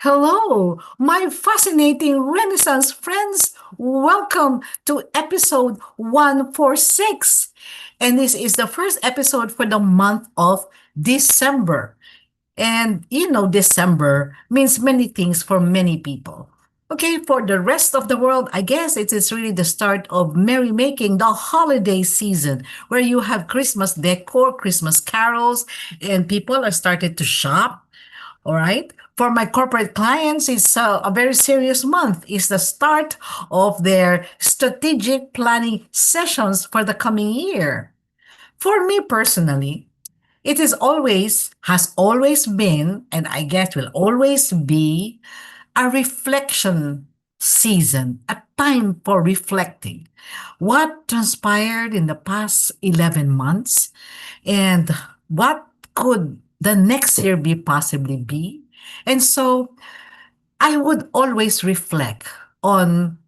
Hello, my fascinating Renaissance friends. Welcome to episode 146. And this is the first episode for the month of December. And December means many things for many people. Okay, for the rest of the world, I guess it is really the start of merrymaking, the holiday season, where you have Christmas decor, Christmas carols, and people are started to shop. All right. For my corporate clients, it's a very serious month. It's the start of their strategic planning sessions for the coming year. For me personally, it is always, has always been, and I guess will always be, a reflection season, a time for reflecting. What transpired in the past 11 months and what could the next year be possibly be? And so I would always reflect on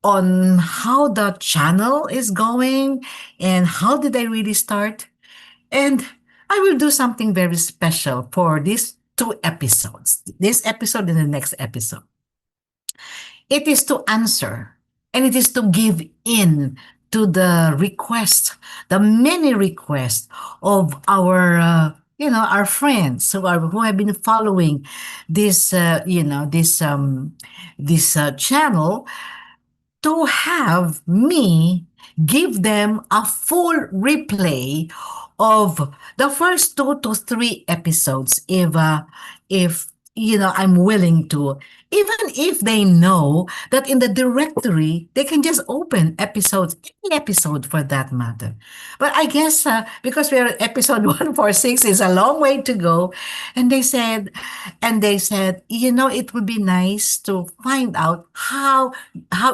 on how the channel is going and how did I really start. And I will do something very special for these two episodes, this episode and the next episode. It is to answer and it is to give in to the request, the many requests of our friends who have been following this channel, to have me give them a full replay of the first 2 to 3 episodes if I'm willing to, even if they know that in the directory they can just open episodes, any episode for that matter. But I guess because we're at episode 146, is a long way to go. And they said it would be nice to find out how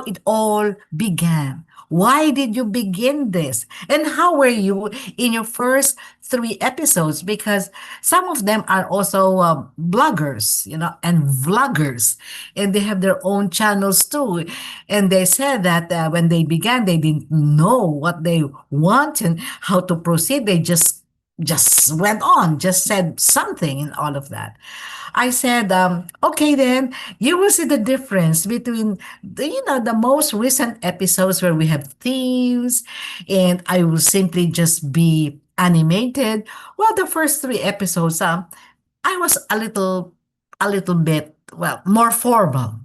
it all began. Why did you begin this? And how were you in your first 3 episodes? Because some of them are also bloggers, and vloggers, and they have their own channels too. And they said that when they began, they didn't know what they want and how to proceed. They just went on, just said something and all of that. I said, okay, then you will see the difference between the most recent episodes where we have themes, and I will simply just be animated. Well, the first 3 episodes, I was a little bit, well, more formal,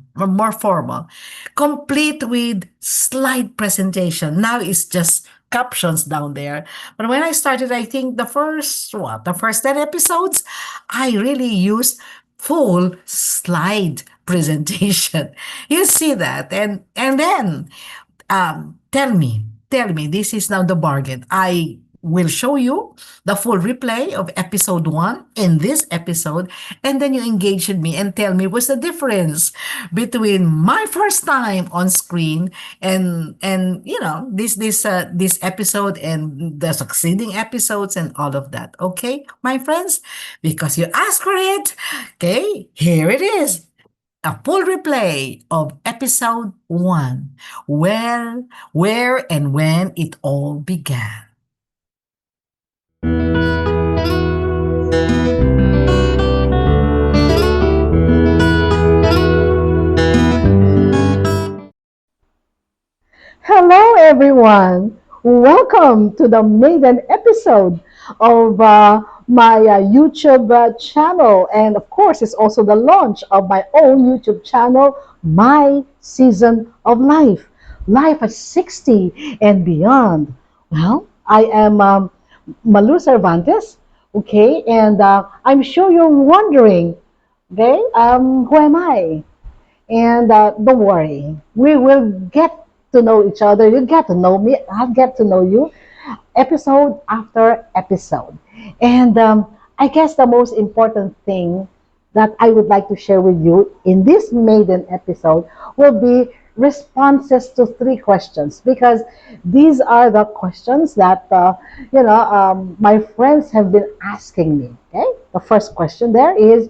complete with slide presentation. Now it's just captions down there. But when I started, I think the first 10 episodes, I really used full slide presentation. You see that, and then tell me, this is now the bargain. I will show you the full replay of episode 1 in this episode, and then you engage with me and tell me what's the difference between my first time on screen and this episode and the succeeding episodes and all of that. Okay, my friends, because you asked for it. Okay, here it is, a full replay of episode 1, where and when it all began. Hello, everyone. Welcome to the maiden episode of my YouTube channel. And of course, it's also the launch of my own YouTube channel, My Season of Life, Life at 60 and Beyond. Well, I am Malu Cervantes, okay? And I'm sure you're wondering, okay, who am I? And don't worry, we will get to know each other. You get to know me, I'll get to know you, episode after episode. And I guess the most important thing that I would like to share with you in this maiden episode will be responses to 3 questions, because these are the questions that my friends have been asking me. Okay, the first question there is,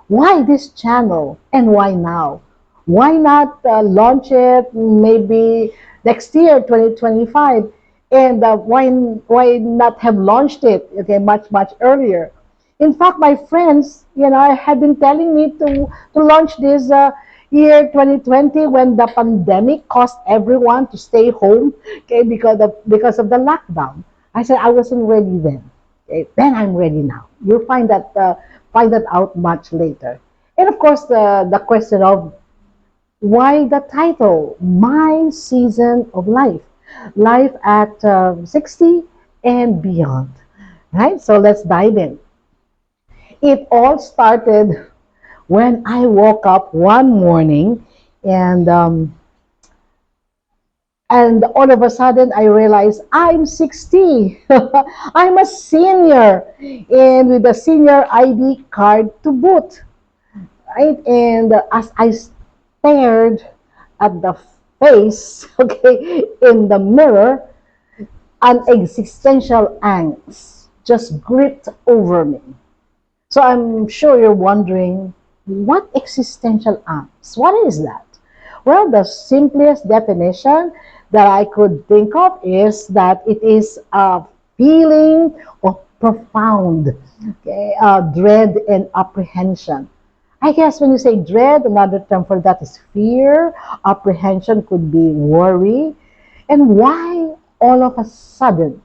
why this channel and why now? Why not launch it maybe next year, 2025? And why not have launched it, okay, much earlier? In fact, my friends, have been telling me to launch this year 2020 when the pandemic caused everyone to stay home, okay, because of the lockdown. I said I wasn't ready then. Okay, then I'm ready now. You'll find that out much later. And of course, the question of why the title, My Season of Life, life at 60 and beyond. Right? So let's dive in. It all started when I woke up one morning and all of a sudden I realized I'm 60. I'm a senior and with a senior ID card to boot. Right? And as I stared at the face, okay, in the mirror, an existential angst just gripped over me. So I'm sure you're wondering, what existential angst? What is that? Well, the simplest definition that I could think of is that it is a feeling of profound, okay, dread and apprehension. I guess when you say dread, another term for that is fear. Apprehension could be worry. And why all of a sudden?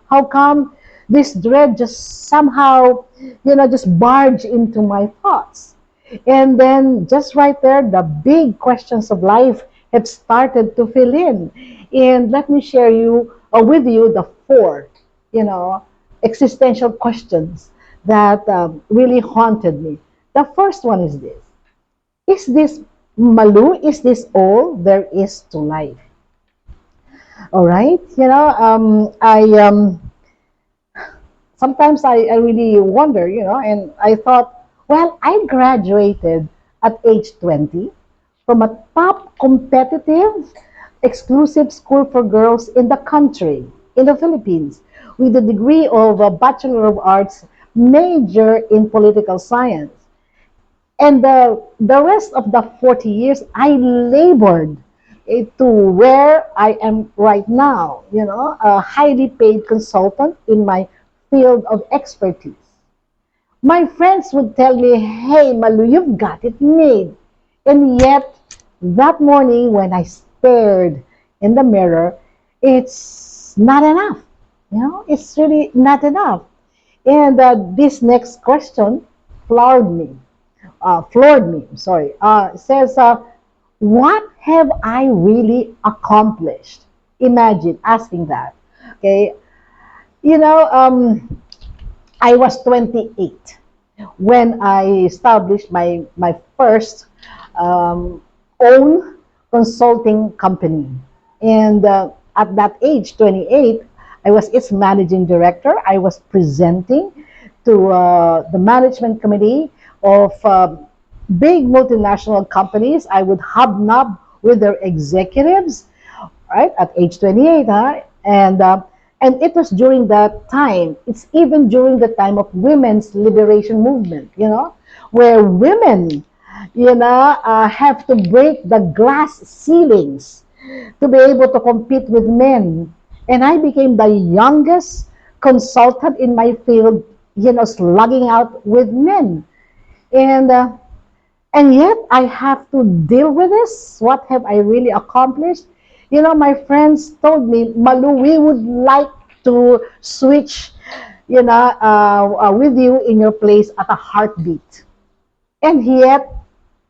How come this dread just somehow, just barge into my thoughts? And then just right there, the big questions of life have started to fill in. And let me share with you the four, you know, existential questions that really haunted me. The first one is this: Is this Malu? Is this all there is to life? All right, I sometimes I really wonder, and I thought, well, I graduated at age 20 from a top competitive, exclusive school for girls in the country, in the Philippines, with a degree of a Bachelor of Arts major in political science. And the rest of the 40 years, I labored to where I am right now, a highly paid consultant in my field of expertise. My friends would tell me, hey, Malu, you've got it made. And yet, that morning when I stared in the mirror, it's not enough. It's really not enough. And this next question floored me. Sorry. Says, what have I really accomplished? Imagine asking that. Okay. You know, I was 28 when I established my first um, own consulting company. And at that age, 28, I was its managing director. I was presenting to the management committee of big multinational companies. I would hobnob with their executives, right, at age 28, huh? And it was during that time. It's even during the time of women's liberation movement, where women, have to break the glass ceilings to be able to compete with men. And I became the youngest consultant in my field, slugging out with men. And and yet I have to deal with this. What have I really accomplished? My friends told me, Malu, we would like to switch, with you in your place at a heartbeat. And yet,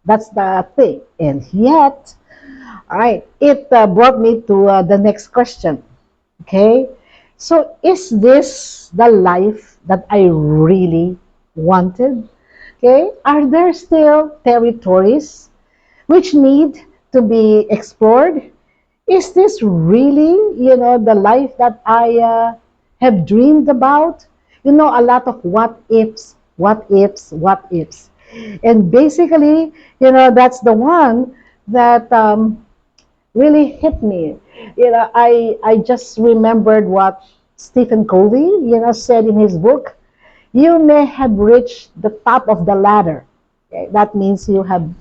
that's the thing. And yet, all right, it brought me to the next question. Okay, so is this the life that I really wanted? Okay, are there still territories which need to be explored? Is this really, the life that I have dreamed about? A lot of what ifs, what ifs, what ifs. And basically, that's the one that really hit me. I just remembered what Stephen Covey, said in his book. You may have reached the top of the ladder. Okay? That means you have,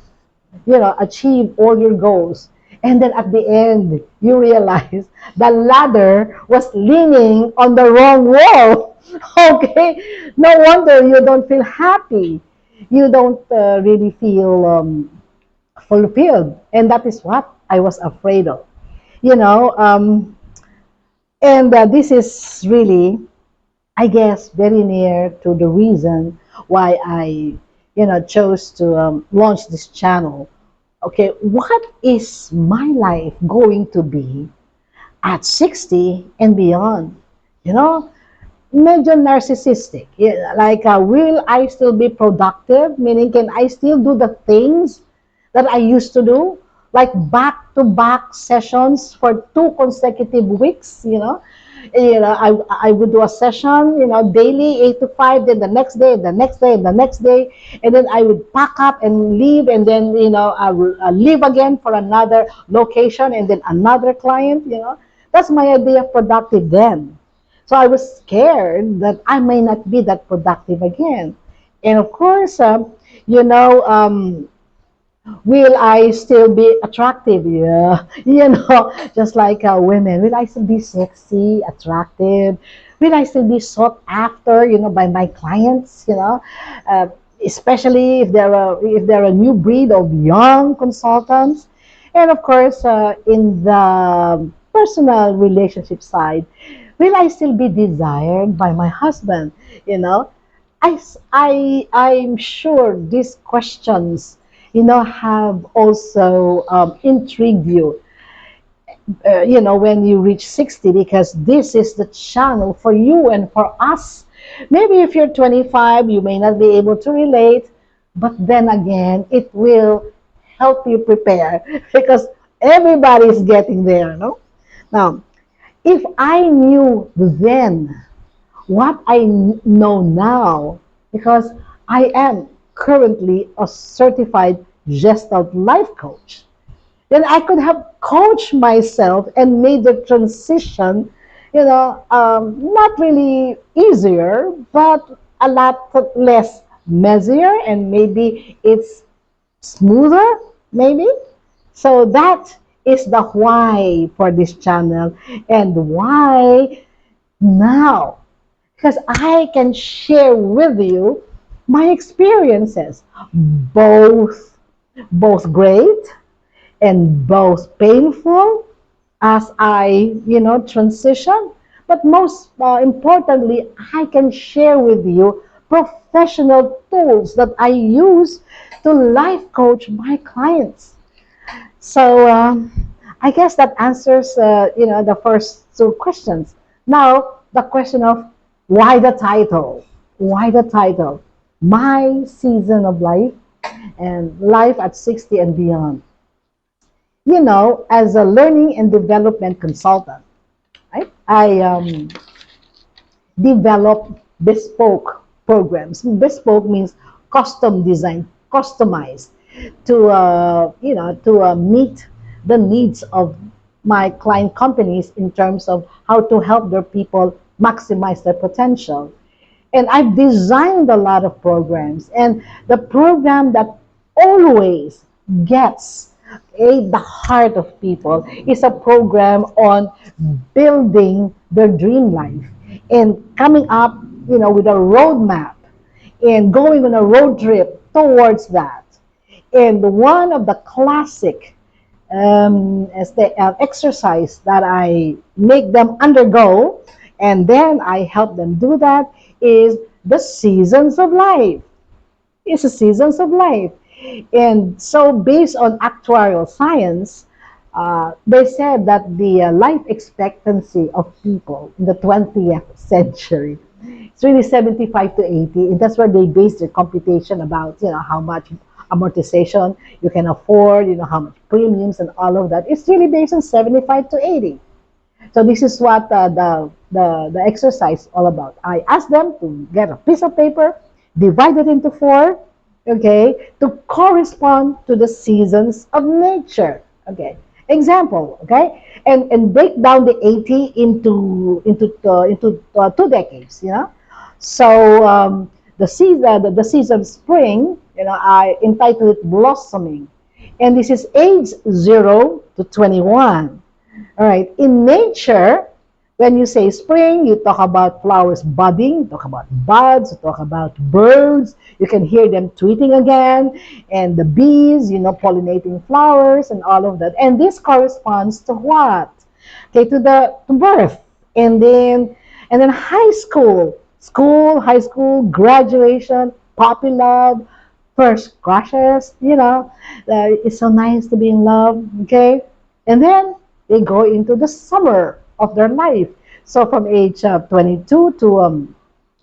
achieved all your goals. And then at the end, you realize the ladder was leaning on the wrong wall. Okay, no wonder you don't feel happy. You don't really feel fulfilled. And that is what I was afraid of. You know, and this is really, I guess, very near to the reason why I, chose to launch this channel. Okay, what is my life going to be at 60 and beyond? You know, medyo narcissistic. Yeah, like, will I still be productive? Meaning, can I still do the things that I used to do? Like back to back sessions for 2 consecutive weeks, I would do a session, daily, 8 to 5, then the next day, the next day, the next day. And then I would pack up and leave, and then, I will leave again for another location and then another client. That's my idea of productive then. So I was scared that I may not be that productive again. And of course, you know, um, will I still be attractive? Yeah, just like women, will I still be sexy, attractive? Will I still be sought after, by my clients? Uh, Especially if they're a new breed of young consultants, and of course, in the personal relationship side, will I still be desired by my husband? You know, I'm sure these questions, have also intrigued you, when you reach 60, because this is the channel for you and for us. Maybe if you're 25, you may not be able to relate, but then again, it will help you prepare because everybody is getting there, no? Now, if I knew then what I know now, because I am currently a certified Gestalt life coach, then I could have coached myself and made the transition, not really easier, but a lot less messier, and maybe it's smoother, maybe. So that is the why for this channel, and why now, because I can share with you my experiences, both both great and both painful, as I, transition. But most importantly, I can share with you professional tools that I use to life coach my clients. So I guess that answers, the first two questions. Now, the question of why the title? Why the title? My season of life and life at 60 and beyond. As a learning and development consultant, right? I develop bespoke programs. Bespoke means custom design, customized to meet the needs of my client companies in terms of how to help their people maximize their potential. And I've designed a lot of programs, and the program that always gets the heart of people is a program on building their dream life and coming up, with a roadmap and going on a road trip towards that. And one of the classic as the exercise that I make them undergo, and then I help them do that, is the seasons of life. It's the seasons of life. And so, based on actuarial science, they said that the life expectancy of people in the 20th century, it's really 75 to 80, and that's where they base their computation about, how much amortization you can afford, how much premiums and all of that. It's really based on 75 to 80. So this is what the exercise is all about. I ask them to get a piece of paper, divide it into four, okay, to correspond to the seasons of nature. Okay. Example, okay, and break down the 80 into 2 decades. So the season of spring, I entitled it blossoming, and this is age 0 to 21. All right. In nature, When you say spring, you talk about flowers budding, you talk about buds, you talk about birds. You can hear them tweeting again, and the bees, pollinating flowers and all of that. And this corresponds to what? Okay, to birth, and then high school, high school, graduation, puppy love, first crushes. It's so nice to be in love. Okay, and then they go into the summer of their life. So from age 22 to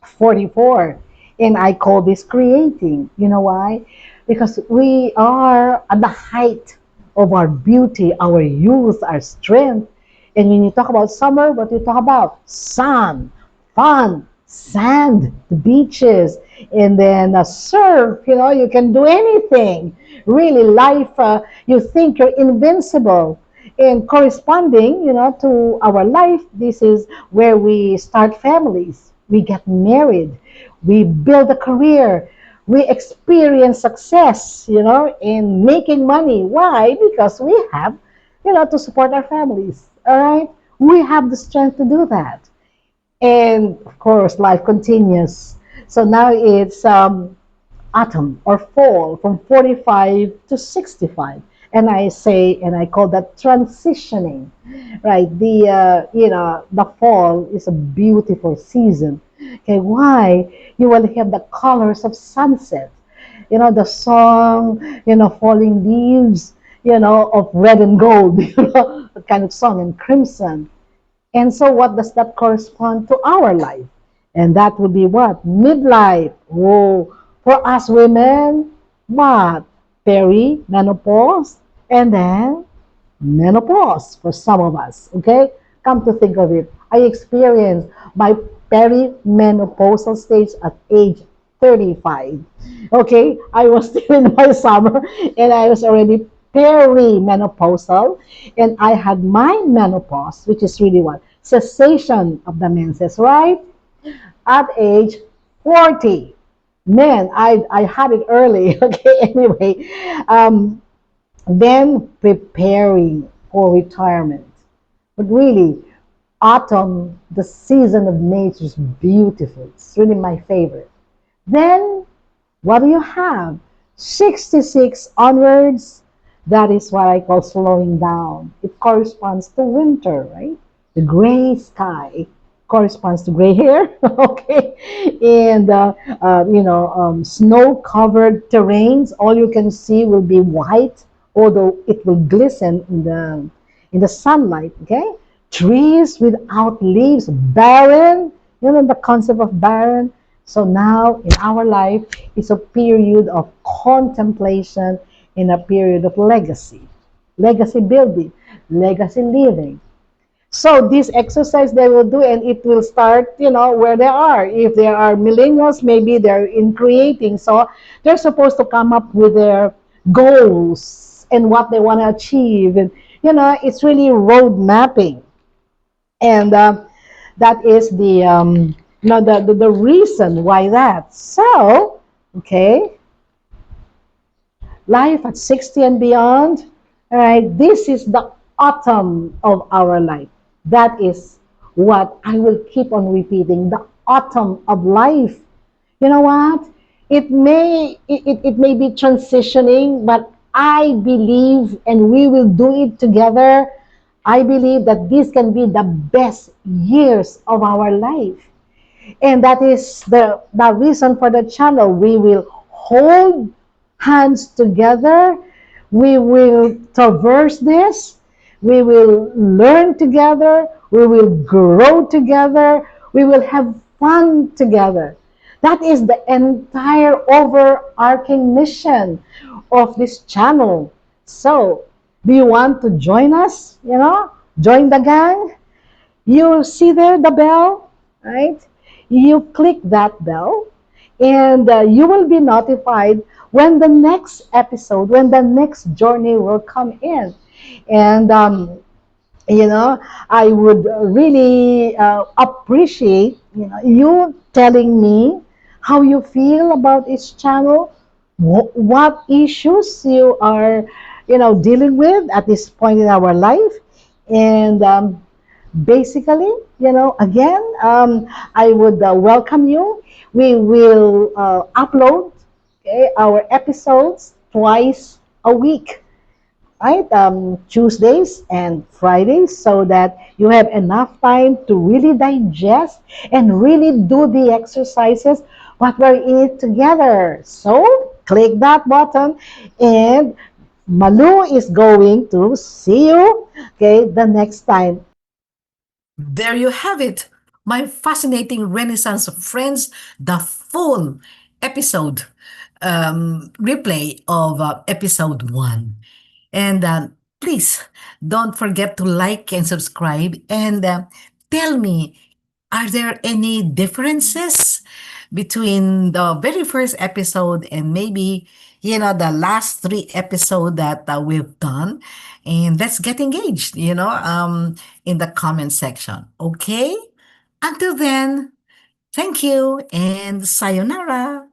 44. And I call this creating. You know why? Because we are at the height of our beauty, our youth, our strength. And when you talk about summer, what do you talk about? Sun, fun, sand, the beaches, and then surf. You can do anything. Really, life, you think you're invincible. And corresponding, to our life, this is where we start families, we get married, we build a career, we experience success, in making money. Why? Because we have, to support our families. All right, we have the strength to do that, and of course, life continues. So now it's autumn or fall from 45 to 65. And I call that transitioning, right? The fall is a beautiful season. Okay, why? You will have the colors of sunset, the song, falling leaves, of red and gold, the kind of song, and crimson. And so, what does that correspond to our life? And that would be what? Midlife. Whoa. For us women, what? Perimenopause. And then menopause for some of us. Okay? Come to think of it, I experienced my perimenopausal stage at age 35. Okay? I was still in my summer and I was already perimenopausal, and I had my menopause, which is really what? Cessation of the menses, right? At age 40. Man, I had it early. Okay, anyway. Um, then preparing for retirement. But really, autumn, the season of nature, is beautiful. It's really my favorite. Then, what do you have? 66 onwards, that is what I call slowing down. It corresponds to winter, right? The gray sky corresponds to gray hair, okay? And, snow covered terrains, all you can see will be white, although it will glisten in the sunlight, okay? Trees without leaves, barren, the concept of barren. So now in our life, it's a period of contemplation and a period of legacy building, legacy living. So this exercise they will do, and it will start, where they are. If there are millennials, maybe they're in creating. So they're supposed to come up with their goals and what they want to achieve. And, it's really road mapping. And that is the reason why that. So, okay, life at 60 and beyond. All right, this is the autumn of our life. That is what I will keep on repeating, the autumn of life. You know what? It may be transitioning, but I believe, and we will do it together. I believe that this can be the best years of our life. And that is the reason for the channel. We will hold hands together. We will traverse this. We will learn together. We will grow together. We will have fun together. That is the entire overarching mission of this channel. So, do you want to join us? Join the gang? You see there the bell, right? You click that bell, and you will be notified when the next episode, when the next journey will come in. And I would really appreciate you telling me how you feel about this channel, what issues you are dealing with at this point in our life, and basically, again, I would welcome you. We will upload, okay, our episodes twice a week, right? Tuesdays and Fridays, so that you have enough time to really digest and really do the exercises what we're in it together. So click that button, and Malu is going to see you, okay, the next time. There you have it, my fascinating Renaissance friends, the full episode replay of episode one. And please don't forget to like and subscribe and tell me, are there any differences between the very first episode and maybe, the last three episode that we've done? And let's get engaged, in the comment section. Okay? Until then, thank you and sayonara.